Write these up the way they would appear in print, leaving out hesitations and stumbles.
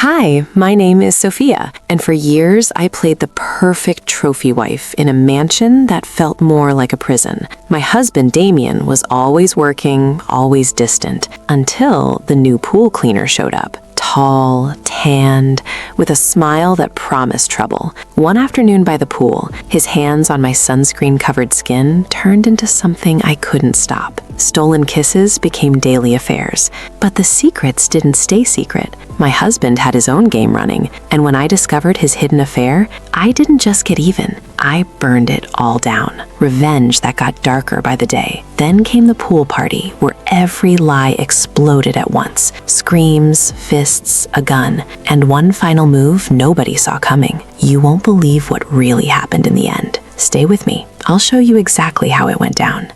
Hi, my name is Sophia, and for years I played the perfect trophy wife in a mansion that felt more like a prison. My husband, Damian, was always working, always distant, until the new pool cleaner showed up. Tall, tanned, with a smile that promised trouble. One afternoon by the pool, his hands on my sunscreen-covered skin turned into something I couldn't stop. Stolen kisses became daily affairs, but the secrets didn't stay secret. My husband had his own game running, and when I discovered his hidden affair, I didn't just get even. I burned it all down. Revenge that got darker by the day. Then came the pool party, where every lie exploded at once. Screams, fists, a gun, and one final move nobody saw coming. You won't believe what really happened in the end. Stay with me. I'll show you exactly how it went down.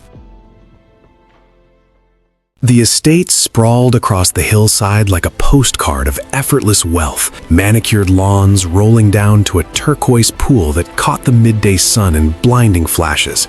The estate sprawled across the hillside like a postcard of effortless wealth, manicured lawns rolling down to a turquoise pool that caught the midday sun in blinding flashes,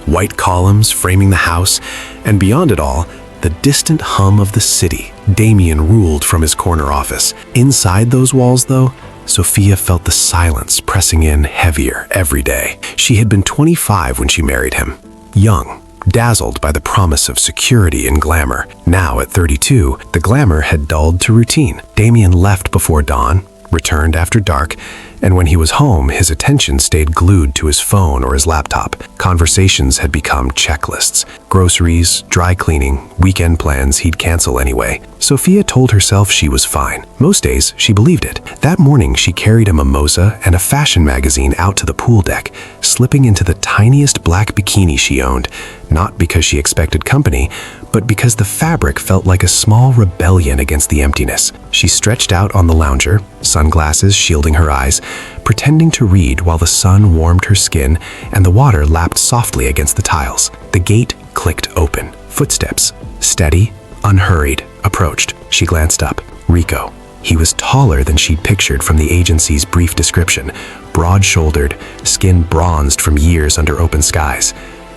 white columns framing the house, and beyond it all, the distant hum of the city. Damian ruled from his corner office. Inside those walls, though, Sophia felt the silence pressing in heavier every day. She had been 25 when she married him, young, dazzled by the promise of security and glamour. Now, at 32, the glamour had dulled to routine. Damian left before dawn, returned after dark, and when he was home, his attention stayed glued to his phone or his laptop. Conversations had become checklists. Groceries, dry cleaning, weekend plans he'd cancel anyway. Sophia told herself she was fine. Most days, she believed it. That morning, she carried a mimosa and a fashion magazine out to the pool deck, slipping into the tiniest black bikini she owned, not because she expected company, but because the fabric felt like a small rebellion against the emptiness. She stretched out on the lounger, sunglasses shielding her eyes, pretending to read while the sun warmed her skin and the water lapped softly against the tiles. The gate clicked open. Footsteps, steady, unhurried, approached. She glanced up. Rico. He was taller than she'd pictured from the agency's brief description, broad-shouldered, skin bronzed from years under open skies.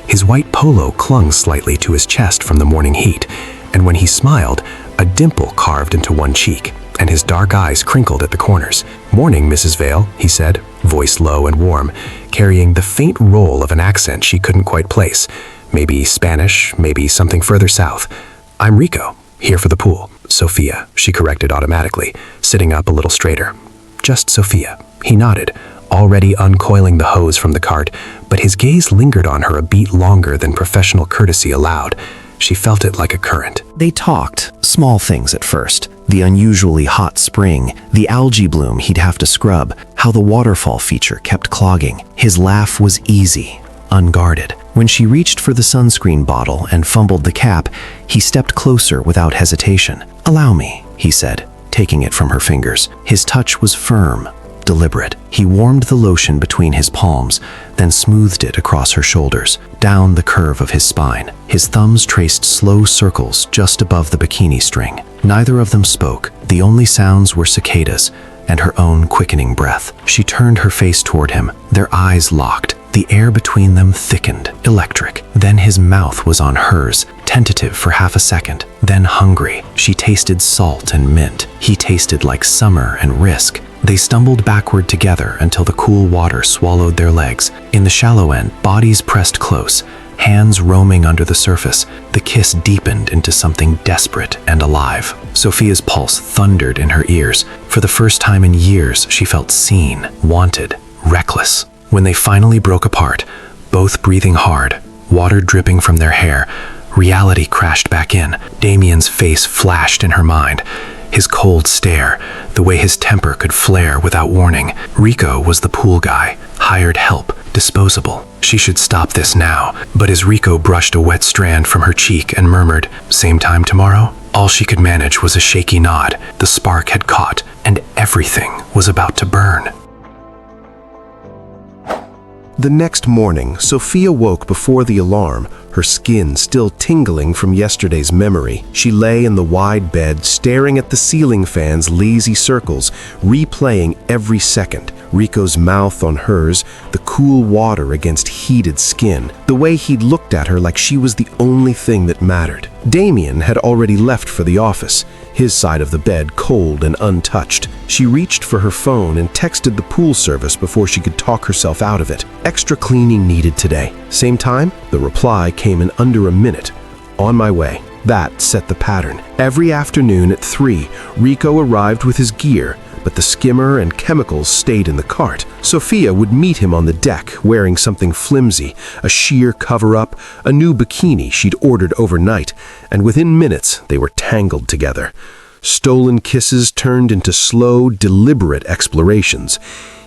His white polo clung slightly to his chest from the morning heat, and when he smiled, a dimple carved into one cheek, and his dark eyes crinkled at the corners. "Morning, Mrs. Vale," he said, voice low and warm, carrying the faint roll of an accent she couldn't quite place. Maybe Spanish, maybe something further south. "I'm Rico, here for the pool." "Sophia," she corrected automatically, sitting up a little straighter. "Just Sophia." He nodded, already uncoiling the hose from the cart, but his gaze lingered on her a beat longer than professional courtesy allowed. She felt it like a current. They talked, small things at first. The unusually hot spring, the algae bloom he'd have to scrub, how the waterfall feature kept clogging. His laugh was easy, unguarded. When she reached for the sunscreen bottle and fumbled the cap, he stepped closer without hesitation. "Allow me," he said, taking it from her fingers. His touch was firm, deliberate. He warmed the lotion between his palms, then smoothed it across her shoulders, down the curve of his spine. His thumbs traced slow circles just above the bikini string. Neither of them spoke. The only sounds were cicadas and her own quickening breath. She turned her face toward him, their eyes locked. The air between them thickened, electric. Then his mouth was on hers, tentative for half a second, then hungry. She tasted salt and mint. He tasted like summer and risk. They stumbled backward together until the cool water swallowed their legs. In the shallow end, bodies pressed close, hands roaming under the surface. The kiss deepened into something desperate and alive. Sophia's pulse thundered in her ears. For the first time in years, she felt seen, wanted, reckless. When they finally broke apart, both breathing hard, water dripping from their hair, reality crashed back in. Damian's face flashed in her mind. His cold stare, the way his temper could flare without warning. Rico was the pool guy, hired help, disposable. She should stop this now. But as Rico brushed a wet strand from her cheek and murmured, "Same time tomorrow?" all she could manage was a shaky nod. The spark had caught, and everything was about to burn. The next morning, Sophia woke before the alarm, her skin still tingling from yesterday's memory. She lay in the wide bed, staring at the ceiling fan's lazy circles, replaying every second. Rico's mouth on hers, the cool water against heated skin, the way he'd looked at her like she was the only thing that mattered. Damian had already left for the office. his side of the bed cold and untouched. She reached for her phone and texted the pool service before she could talk herself out of it. Extra cleaning needed today. Same time? The reply came in under a minute. On my way. That set the pattern. Every afternoon at 3, Rico arrived with his gear, but the skimmer and chemicals stayed in the cart. Sophia would meet him on the deck wearing something flimsy, a sheer cover-up, a new bikini she'd ordered overnight, and within minutes they were tangled together. Stolen kisses turned into slow, deliberate explorations.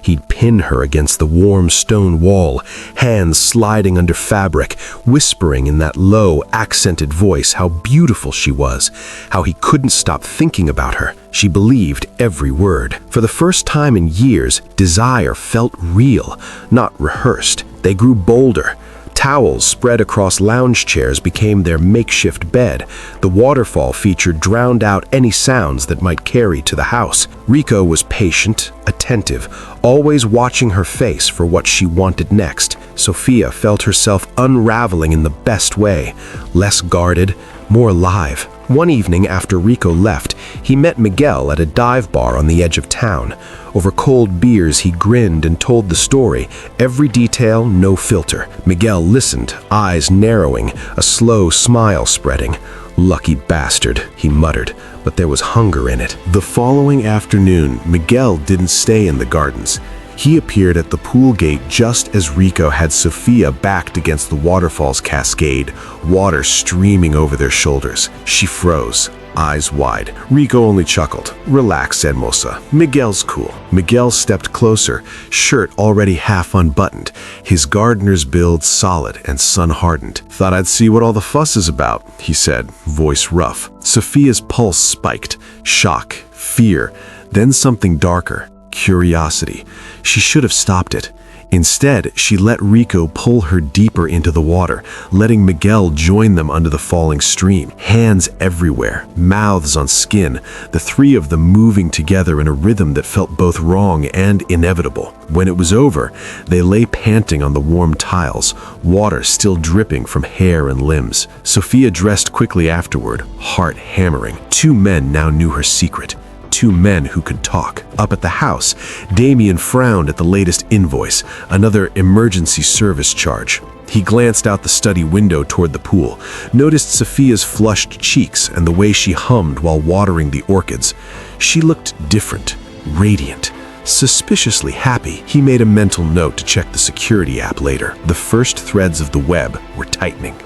He'd pin her against the warm stone wall, hands sliding under fabric, whispering in that low, accented voice how beautiful she was, how he couldn't stop thinking about her. She believed every word. For the first time in years, desire felt real, not rehearsed. They grew bolder. Towels spread across lounge chairs became their makeshift bed. The waterfall feature drowned out any sounds that might carry to the house. Rico was patient, attentive, always watching her face for what she wanted next. Sophia felt herself unraveling in the best way, less guarded, more alive. One evening after Rico left, he met Miguel at a dive bar on the edge of town. Over cold beers, he grinned and told the story, every detail, no filter. Miguel listened, eyes narrowing, a slow smile spreading. "Lucky bastard," he muttered, but there was hunger in it. The following afternoon, Miguel didn't stay in the gardens. He appeared at the pool gate just as Rico had Sophia backed against the waterfall's cascade, water streaming over their shoulders. She froze, eyes wide. Rico only chuckled. "Relax," said Mosa. "Miguel's cool." Miguel stepped closer, shirt already half unbuttoned, his gardener's build solid and sun-hardened. "Thought I'd see what all the fuss is about," he said, voice rough. Sophia's pulse spiked. Shock, fear, then something darker. Curiosity. She should have stopped it. Instead, she let Rico pull her deeper into the water, letting Miguel join them under the falling stream. Hands everywhere, mouths on skin, the three of them moving together in a rhythm that felt both wrong and inevitable. When it was over, they lay panting on the warm tiles, water still dripping from hair and limbs. Sophia dressed quickly afterward, heart hammering. 2 men now knew her secret. 2 men who could talk. Up at the house, Damian frowned at the latest invoice, another emergency service charge. He glanced out the study window toward the pool, noticed Sophia's flushed cheeks and the way she hummed while watering the orchids. She looked different, radiant, suspiciously happy. He made a mental note to check the security app later. The first threads of the web were tightening.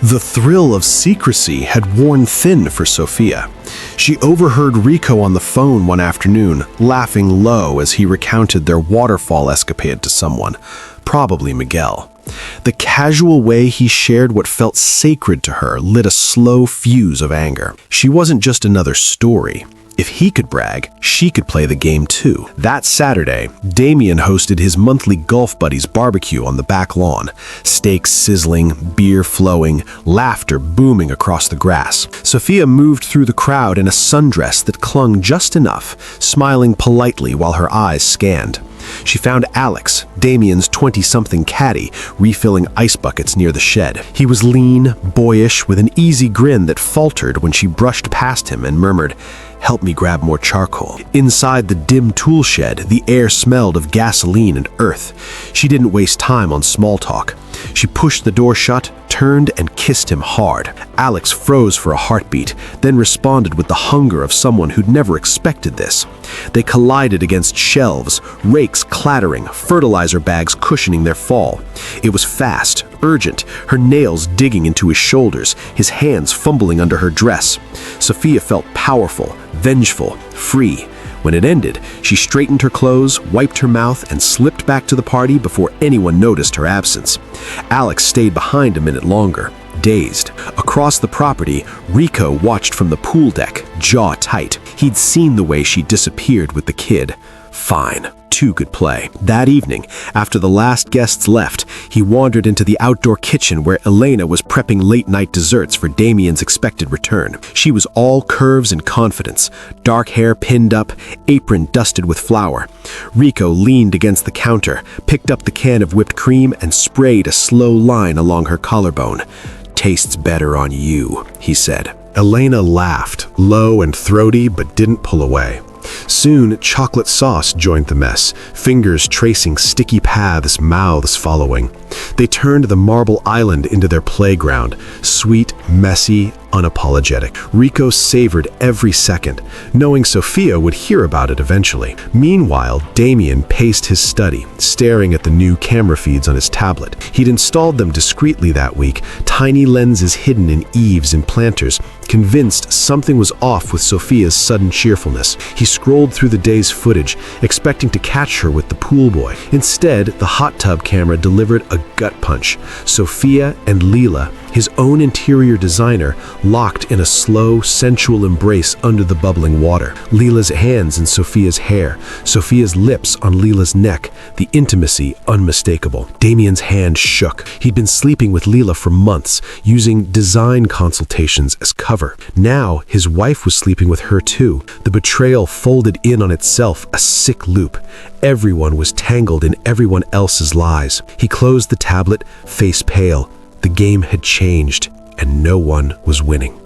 The thrill of secrecy had worn thin for Sophia. She overheard Rico on the phone one afternoon, laughing low as he recounted their waterfall escapade to someone, probably Miguel. The casual way he shared what felt sacred to her lit a slow fuse of anger. She wasn't just another story. If he could brag, she could play the game too. That Saturday, Damian hosted his monthly golf buddies barbecue on the back lawn. Steaks sizzling, beer flowing, laughter booming across the grass. Sophia moved through the crowd in a sundress that clung just enough, smiling politely while her eyes scanned. She found Alex, Damian's 20-something caddy, refilling ice buckets near the shed. He was lean, boyish, with an easy grin that faltered when she brushed past him and murmured, "Help me grab more charcoal." Inside the dim tool shed, the air smelled of gasoline and earth. She didn't waste time on small talk. She pushed the door shut, turned and kissed him hard. Alex froze for a heartbeat, then responded with the hunger of someone who'd never expected this. They collided against shelves, rakes clattering, fertilizer bags cushioning their fall. It was fast, urgent, her nails digging into his shoulders, his hands fumbling under her dress. Sophia felt powerful, vengeful, free. When it ended, she straightened her clothes, wiped her mouth, and slipped back to the party before anyone noticed her absence. Alex stayed behind a minute longer, dazed. Across the property, Rico watched from the pool deck, jaw tight. He'd seen the way she disappeared with the kid. Fine. 2 could play. That evening, after the last guests left, he wandered into the outdoor kitchen where Elena was prepping late-night desserts for Damian's expected return. She was all curves and confidence, dark hair pinned up, apron dusted with flour. Rico leaned against the counter, picked up the can of whipped cream, and sprayed a slow line along her collarbone. tastes better on you," he said. Elena laughed, low and throaty, but didn't pull away. Soon, chocolate sauce joined the mess, fingers tracing sticky paths, mouths following. They turned the marble island into their playground, sweet, messy, unapologetic. Rico savored every second, knowing Sophia would hear about it eventually. Meanwhile, Damian paced his study, staring at the new camera feeds on his tablet. He'd installed them discreetly that week, tiny lenses hidden in eaves and planters, convinced something was off with Sophia's sudden cheerfulness. He scrolled through the day's footage, expecting to catch her with the pool boy. Instead, the hot tub camera delivered a gut punch. Sophia and Leela, his own interior designer, locked in a slow, sensual embrace under the bubbling water. Leela's hands in Sophia's hair, Sophia's lips on Leela's neck, the intimacy unmistakable. Damian's hand shook. He'd been sleeping with Leela for months, using design consultations as cover. Now, his wife was sleeping with her too. The betrayal folded in on itself, a sick loop. Everyone was tangled in everyone else's lies. He closed the tablet, face pale. The game had changed, and no one was winning.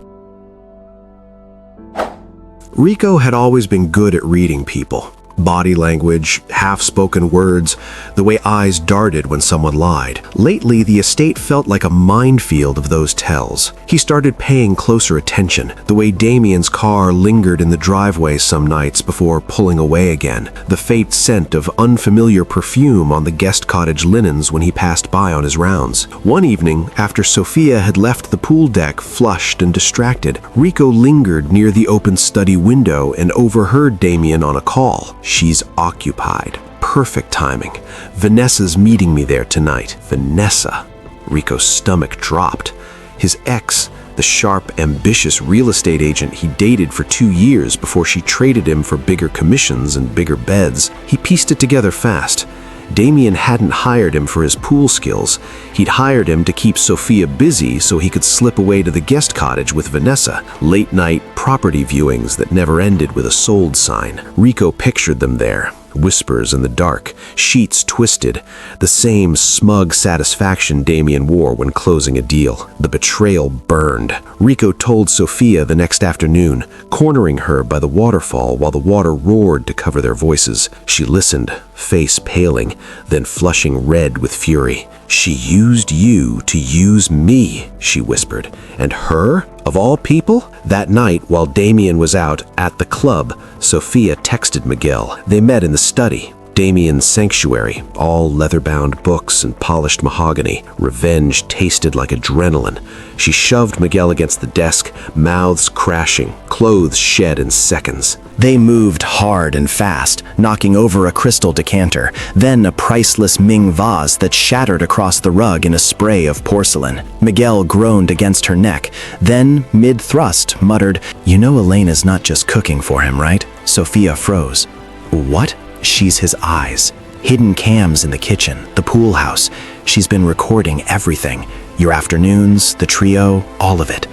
Rico had always been good at reading people. Body language, half-spoken words, the way eyes darted when someone lied. Lately, the estate felt like a minefield of those tells. He started paying closer attention, the way Damian's car lingered in the driveway some nights before pulling away again, the faint scent of unfamiliar perfume on the guest cottage linens when he passed by on his rounds. One evening, after Sophia had left the pool deck flushed and distracted, Rico lingered near the open study window and overheard Damian on a call. "She's occupied. Perfect timing. Vanessa's meeting me there tonight." Vanessa. Rico's stomach dropped. His ex, the sharp, ambitious real estate agent he dated for 2 years before she traded him for bigger commissions and bigger beds. He pieced it together fast. Damian hadn't hired him for his pool skills. He'd hired him to keep Sophia busy so he could slip away to the guest cottage with Vanessa. Late-night property viewings that never ended with a sold sign. Rico pictured them there. Whispers in the dark, sheets twisted, the same smug satisfaction Damian wore when closing a deal. The betrayal burned. Rico told Sophia the next afternoon, cornering her by the waterfall while the water roared to cover their voices. She listened, face paling, then flushing red with fury. "She used you to use me," she whispered. "And her? Of all people?" That night, while Damian was out at the club, Sophia texted Miguel. They met in the study. Damian's sanctuary, all leather-bound books and polished mahogany. Revenge tasted like adrenaline. She shoved Miguel against the desk, mouths crashing, clothes shed in seconds. They moved hard and fast, knocking over a crystal decanter, then a priceless Ming vase that shattered across the rug in a spray of porcelain. Miguel groaned against her neck, then, mid-thrust, muttered, "You know Elena's not just cooking for him, right?" Sophia froze. "What?" "She's his eyes. Hidden cams in the kitchen, the pool house. She's been recording everything. Your afternoons, the trio, all of it.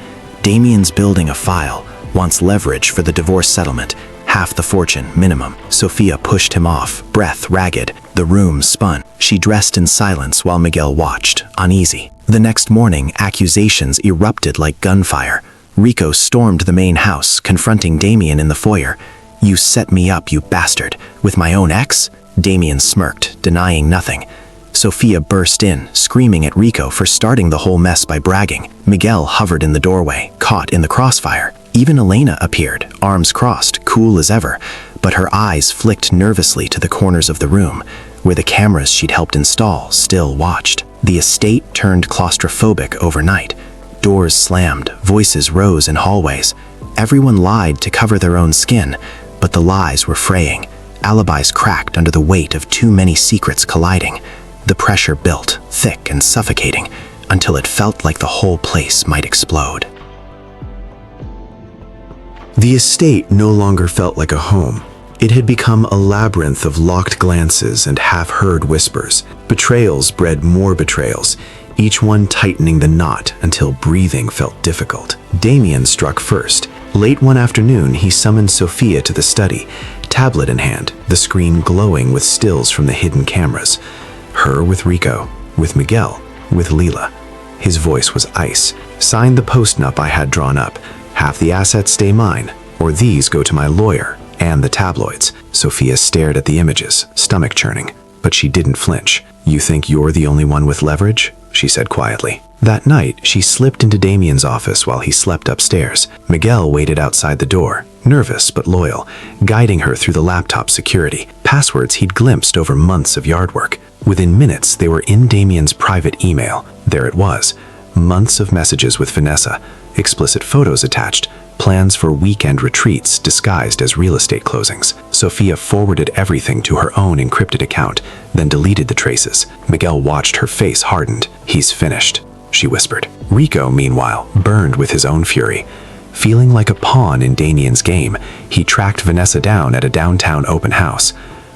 Damian's building a file, wants leverage for the divorce settlement. Half the fortune, minimum." Sophia pushed him off, breath ragged. The room spun. She dressed in silence while Miguel watched, uneasy. The next morning, accusations erupted like gunfire. Rico stormed the main house, confronting Damian in the foyer. "You set me up, you bastard. With my own ex?" Damian smirked, denying nothing. Sophia burst in, screaming at Rico for starting the whole mess by bragging. Miguel hovered in the doorway, caught in the crossfire. Even Elena appeared, arms crossed, cool as ever, but her eyes flicked nervously to the corners of the room, where the cameras she'd helped install still watched. The estate turned claustrophobic overnight. Doors slammed, voices rose in hallways. Everyone lied to cover their own skin, but the lies were fraying. Alibis cracked under the weight of too many secrets colliding. The pressure built, thick and suffocating, until it felt like the whole place might explode. The estate no longer felt like a home. It had become a labyrinth of locked glances and half-heard whispers. Betrayals bred more betrayals, each one tightening the knot until breathing felt difficult. Damian struck first. Late one afternoon, he summoned Sophia to the study, tablet in hand, the screen glowing with stills from the hidden cameras. Her with Rico, with Miguel, with Leela. His voice was ice. "Sign the post-nup I had drawn up. Half the assets stay mine, or these go to my lawyer and the tabloids." Sophia stared at the images, stomach churning, but she didn't flinch. "You think you're the only one with leverage?" she said quietly. That night, she slipped into Damian's office while he slept upstairs. Miguel waited outside the door, nervous but loyal, guiding her through the laptop security. Passwords he'd glimpsed over months of yard work. Within minutes, they were in Damian's private email. There it was. Months of messages with Vanessa, explicit photos attached, plans for weekend retreats disguised as real estate closings. Sophia forwarded everything to her own encrypted account, then deleted the traces. Miguel watched, her face hardened. "He's finished," she whispered. Rico, meanwhile, burned with his own fury. Feeling like a pawn in Damian's game, he tracked Vanessa down at a downtown open house.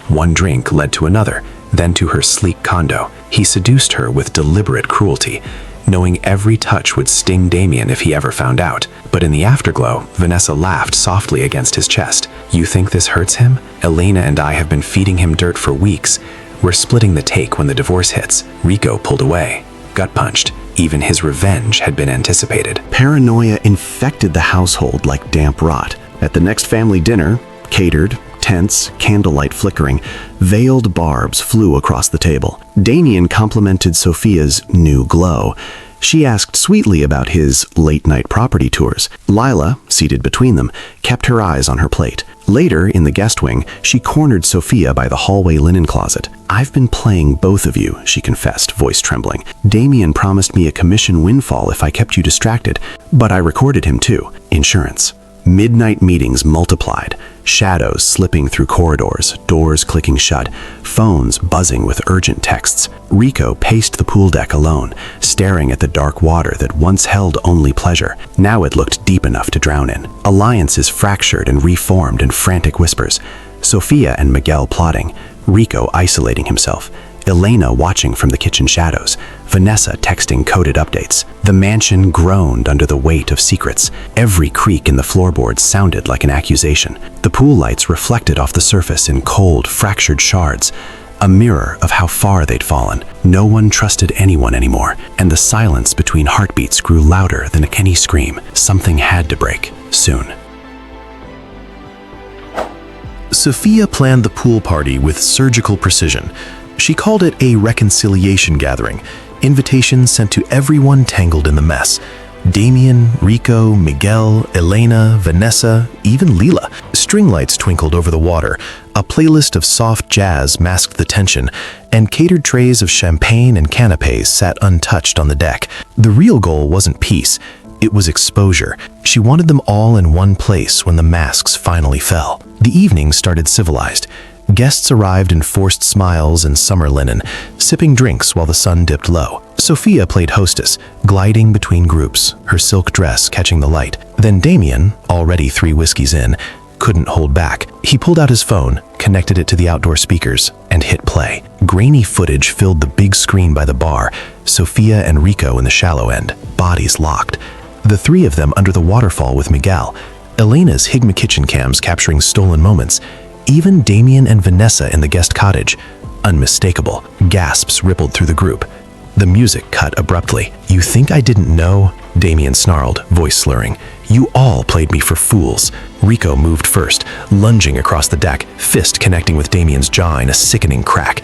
One drink led to another, then to her sleek condo. He seduced her with deliberate cruelty, knowing every touch would sting Damian if he ever found out. But in the afterglow, Vanessa laughed softly against his chest. "You think this hurts him? Elena and I have been feeding him dirt for weeks. We're splitting the take when the divorce hits." Rico pulled away, gut-punched. Even his revenge had been anticipated. Paranoia infected the household like damp rot. At the next family dinner, catered, tense, candlelight flickering, veiled barbs flew across the table. Damian complimented Sophia's new glow. She asked sweetly about his late-night property tours. Lila, seated between them, kept her eyes on her plate. Later, in the guest wing, she cornered Sophia by the hallway linen closet. "I've been playing both of you," she confessed, voice trembling. "Damian promised me a commission windfall if I kept you distracted, but I recorded him too. Insurance." Midnight meetings multiplied, shadows slipping through corridors, doors clicking shut, phones buzzing with urgent texts. Rico paced the pool deck alone, staring at the dark water that once held only pleasure. Now it looked deep enough to drown in. Alliances fractured and reformed in frantic whispers. Sophia and Miguel plotting, Rico isolating himself, Elena watching from the kitchen shadows, Vanessa texting coded updates. The mansion groaned under the weight of secrets. Every creak in the floorboards sounded like an accusation. The pool lights reflected off the surface in cold, fractured shards, a mirror of how far they'd fallen. No one trusted anyone anymore, and the silence between heartbeats grew louder than any scream. Something had to break, soon. Sophia planned the pool party with surgical precision. She called it a reconciliation gathering, invitations sent to everyone tangled in the mess. Damian, Rico, Miguel, Elena, Vanessa, even Lila. String lights twinkled over the water, a playlist of soft jazz masked the tension, and catered trays of champagne and canapes sat untouched on the deck. The real goal wasn't peace, it was exposure. She wanted them all in one place when the masks finally fell. The evening started civilized. Guests arrived in forced smiles and summer linen, sipping drinks while the sun dipped low. Sophia played hostess, gliding between groups, her silk dress catching the light. Then Damian, already 3 whiskeys in, couldn't hold back. He pulled out his phone, connected it to the outdoor speakers, and hit play. Grainy footage filled the big screen by the bar, Sophia and Rico in the shallow end, bodies locked. The 3 of them under the waterfall with Miguel. Elena's Higma kitchen cams capturing stolen moments. Even Damian and Vanessa in the guest cottage. Unmistakable. Gasps rippled through the group. The music cut abruptly. "You think I didn't know?" Damian snarled, voice slurring. "You all played me for fools." Rico moved first, lunging across the deck, fist connecting with Damian's jaw in a sickening crack.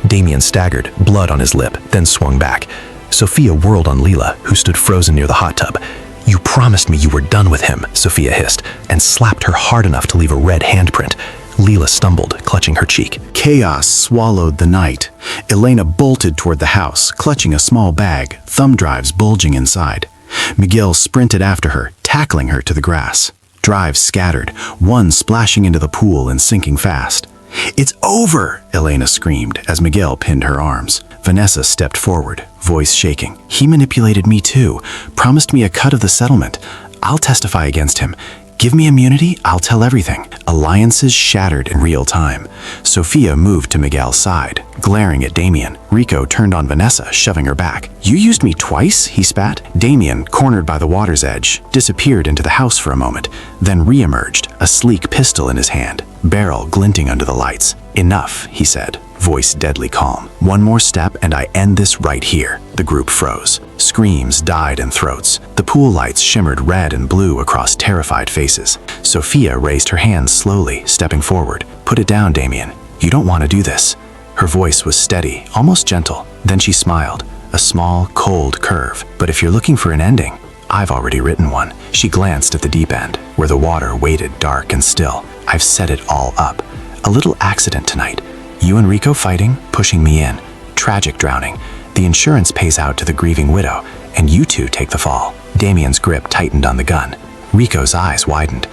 Damian staggered, blood on his lip, then swung back. Sophia whirled on Lila, who stood frozen near the hot tub. "You promised me you were done with him," Sophia hissed, and slapped her hard enough to leave a red handprint. Lila stumbled, clutching her cheek. Chaos swallowed the night. Elena bolted toward the house, clutching a small bag, thumb drives bulging inside. Miguel sprinted after her, tackling her to the grass. Drives scattered, one splashing into the pool and sinking fast. "It's over!" Elena screamed as Miguel pinned her arms. Vanessa stepped forward, voice shaking. "He manipulated me too, promised me a cut of the settlement. I'll testify against him. Give me immunity, I'll tell everything." Alliances shattered in real time. Sophia moved to Miguel's side, glaring at Damian. Rico turned on Vanessa, shoving her back. "You used me twice?" he spat. Damian, cornered by the water's edge, disappeared into the house for a moment, then re-emerged, a sleek pistol in his hand, barrel glinting under the lights. "Enough," he said, voice deadly calm. "One more step and I end this right here." The group froze. Screams died in throats. The pool lights shimmered red and blue across terrified faces. Sophia raised her hands slowly, stepping forward. "Put it down, Damian. You don't want to do this." Her voice was steady, almost gentle. Then she smiled, a small, cold curve. "But if you're looking for an ending, I've already written one." She glanced at the deep end, where the water waited dark and still. "I've set it all up. A little accident tonight. You and Rico fighting, pushing me in. Tragic drowning. The insurance pays out to the grieving widow, and you two take the fall." Damian's grip tightened on the gun. Rico's eyes widened.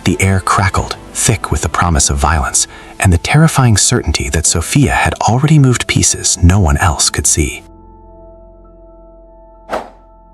The air crackled, thick with the promise of violence, and the terrifying certainty that Sophia had already moved pieces no one else could see.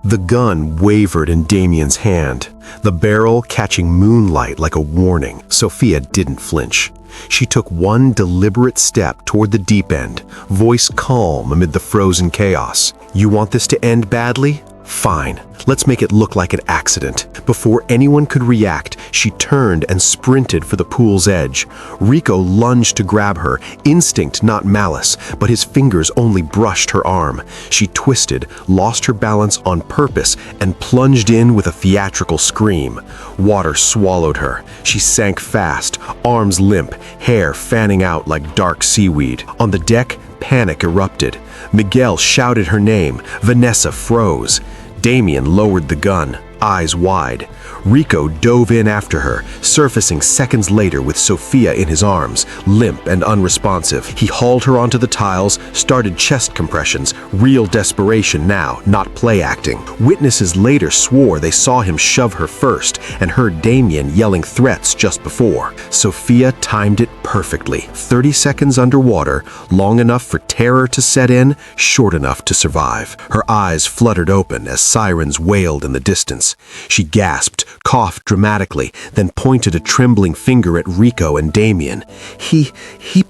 The gun wavered in Damian's hand, the barrel catching moonlight like a warning. Sophia didn't flinch. She took one deliberate step toward the deep end, voice calm amid the frozen chaos. "You want this to end badly? Fine, let's make it look like an accident." Before anyone could react, she turned and sprinted for the pool's edge. Rico lunged to grab her, instinct not malice, but his fingers only brushed her arm. She twisted, lost her balance on purpose, and plunged in with a theatrical scream. Water swallowed her. She sank fast, arms limp, hair fanning out like dark seaweed. On the deck, panic erupted. Miguel shouted her name. Vanessa froze. Damian lowered the gun, eyes wide. Rico dove in after her, surfacing seconds later with Sophia in his arms, limp and unresponsive. He hauled her onto the tiles, started chest compressions, real desperation now, not play acting. Witnesses later swore they saw him shove her first and heard Damian yelling threats just before. Sophia timed it perfectly. 30 seconds underwater, long enough for terror to set in, short enough to survive. Her eyes fluttered open as sirens wailed in the distance. She gasped, coughed dramatically, then pointed a trembling finger at Rico and Damian. He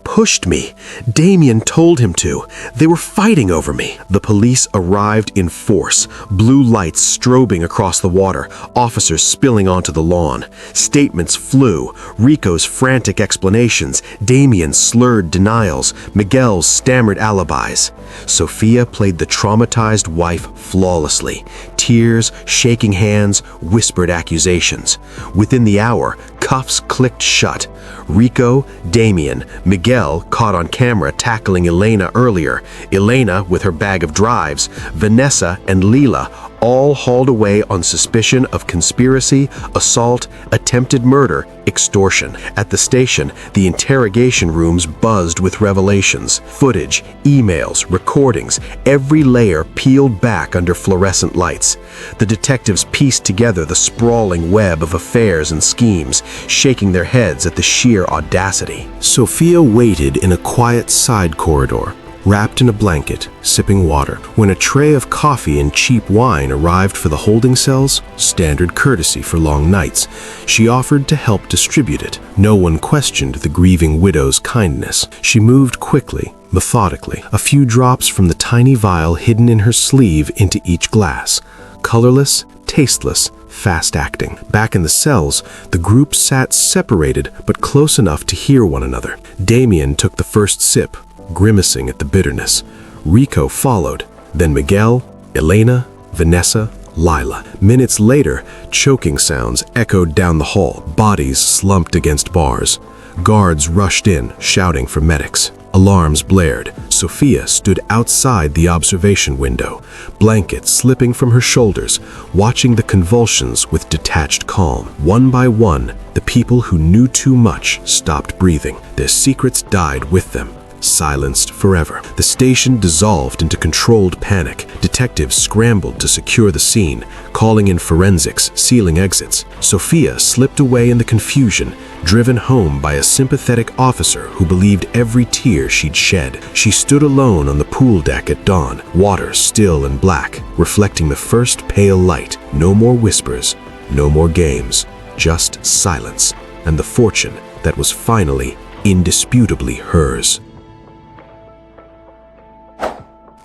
pushed me. Damian told him to. They were fighting over me." The police arrived in force, blue lights strobing across the water, officers spilling onto the lawn. Statements flew, Rico's frantic explanations, Damian's slurred denials, Miguel's stammered alibis. Sophia played the traumatized wife flawlessly. Tears, shaking hands, whispered accusations. Within the hour, cuffs clicked shut. Rico, Damian, Miguel caught on camera tackling Elena earlier, Elena with her bag of drives, Vanessa and Leela all hauled away on suspicion of conspiracy, assault, attempted murder, extortion. At the station, the interrogation rooms buzzed with revelations, footage, emails, recordings, every layer peeled back under fluorescent lights. The detectives pieced together the sprawling web of affairs and schemes, shaking their heads at the sheer audacity. Sophia waited in a quiet side corridor, wrapped in a blanket, sipping water. When a tray of coffee and cheap wine arrived for the holding cells, standard courtesy for long nights, she offered to help distribute it. No one questioned the grieving widow's kindness. She moved quickly, methodically, a few drops from the tiny vial hidden in her sleeve into each glass. Colorless, tasteless, fast-acting. Back in the cells, the group sat separated but close enough to hear one another. Damian took the first sip, grimacing at the bitterness. Rico followed, then Miguel, Elena, Vanessa, Lila. Minutes later, choking sounds echoed down the hall, bodies slumped against bars. Guards rushed in, shouting for medics. Alarms blared. Sophia stood outside the observation window, blanket slipping from her shoulders, watching the convulsions with detached calm. One by one, the people who knew too much stopped breathing. Their secrets died with them, silenced forever. The station dissolved into controlled panic. Detectives scrambled to secure the scene, calling in forensics, sealing exits. Sophia slipped away in the confusion, driven home by a sympathetic officer who believed every tear she'd shed. She stood alone on the pool deck at dawn, water still and black, reflecting the first pale light. No more whispers, no more games, just silence, and the fortune that was finally, indisputably hers.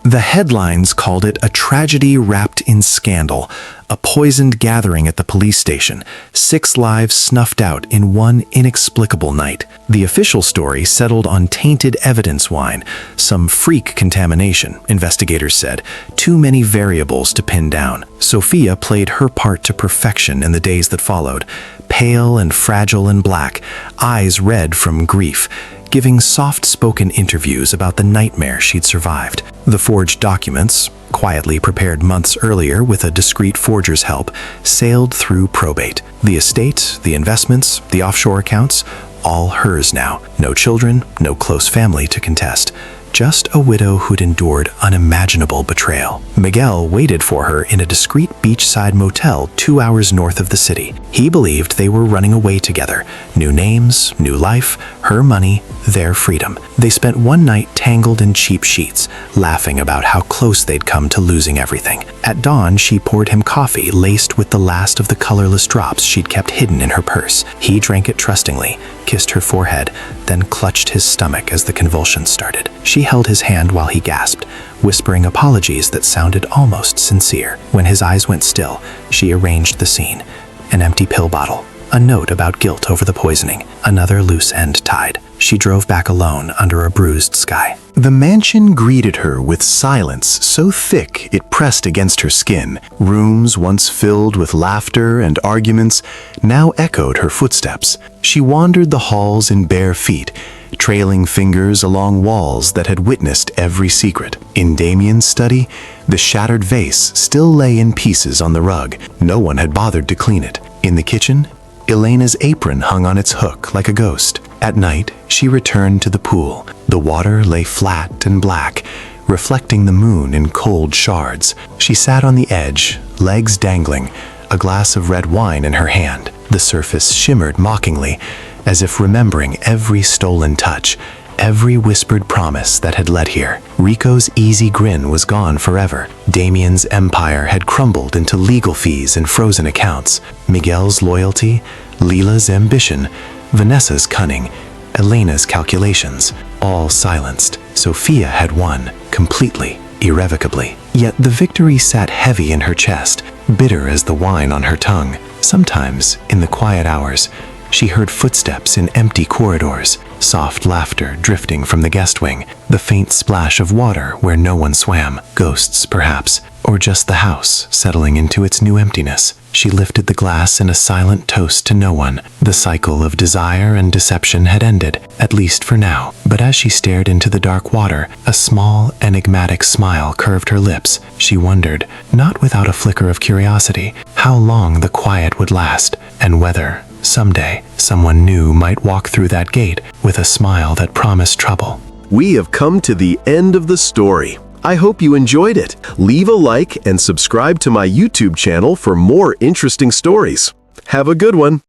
The headlines called it a tragedy wrapped in scandal, a poisoned gathering at the police station, 6 lives snuffed out in one inexplicable night. The official story settled on tainted evidence wine, some freak contamination, investigators said, too many variables to pin down. Sophia played her part to perfection in the days that followed, pale and fragile and black, eyes red from grief, giving soft-spoken interviews about the nightmare she'd survived. The forged documents, quietly prepared months earlier with a discreet forger's help, sailed through probate. The estate, the investments, the offshore accounts, all hers now. No children, no close family to contest. Just a widow who'd endured unimaginable betrayal. Miguel waited for her in a discreet beachside motel 2 hours north of the city. He believed they were running away together. New names, new life, her money, their freedom. They spent one night tangled in cheap sheets, laughing about how close they'd come to losing everything. At dawn, she poured him coffee laced with the last of the colorless drops she'd kept hidden in her purse. He drank it trustingly, kissed her forehead, then clutched his stomach as the convulsions started. She held his hand while he gasped, whispering apologies that sounded almost sincere. When his eyes went still, she arranged the scene. An empty pill bottle, a note about guilt over the poisoning, another loose end tied. She drove back alone under a bruised sky. The mansion greeted her with silence so thick it pressed against her skin. Rooms once filled with laughter and arguments now echoed her footsteps. She wandered the halls in bare feet, trailing fingers along walls that had witnessed every secret. In Damian's study, the shattered vase still lay in pieces on the rug. No one had bothered to clean it. In the kitchen, Elena's apron hung on its hook like a ghost. At night, she returned to the pool. The water lay flat and black, reflecting the moon in cold shards. She sat on the edge, legs dangling, a glass of red wine in her hand. The surface shimmered mockingly, as if remembering every stolen touch, every whispered promise that had led here. Rico's easy grin was gone forever. Damian's empire had crumbled into legal fees and frozen accounts. Miguel's loyalty, Lila's ambition, Vanessa's cunning, Elena's calculations, all silenced. Sophia had won, completely, irrevocably. Yet the victory sat heavy in her chest, bitter as the wine on her tongue. Sometimes, in the quiet hours, she heard footsteps in empty corridors, soft laughter drifting from the guest wing, the faint splash of water where no one swam, ghosts perhaps, or just the house settling into its new emptiness. She lifted the glass in a silent toast to no one. The cycle of desire and deception had ended, at least for now. But as she stared into the dark water, a small, enigmatic smile curved her lips. She wondered, not without a flicker of curiosity, how long the quiet would last, and whether, someday, someone new might walk through that gate with a smile that promised trouble. We have come to the end of the story. I hope you enjoyed it. Leave a like and subscribe to my YouTube channel for more interesting stories. Have a good one.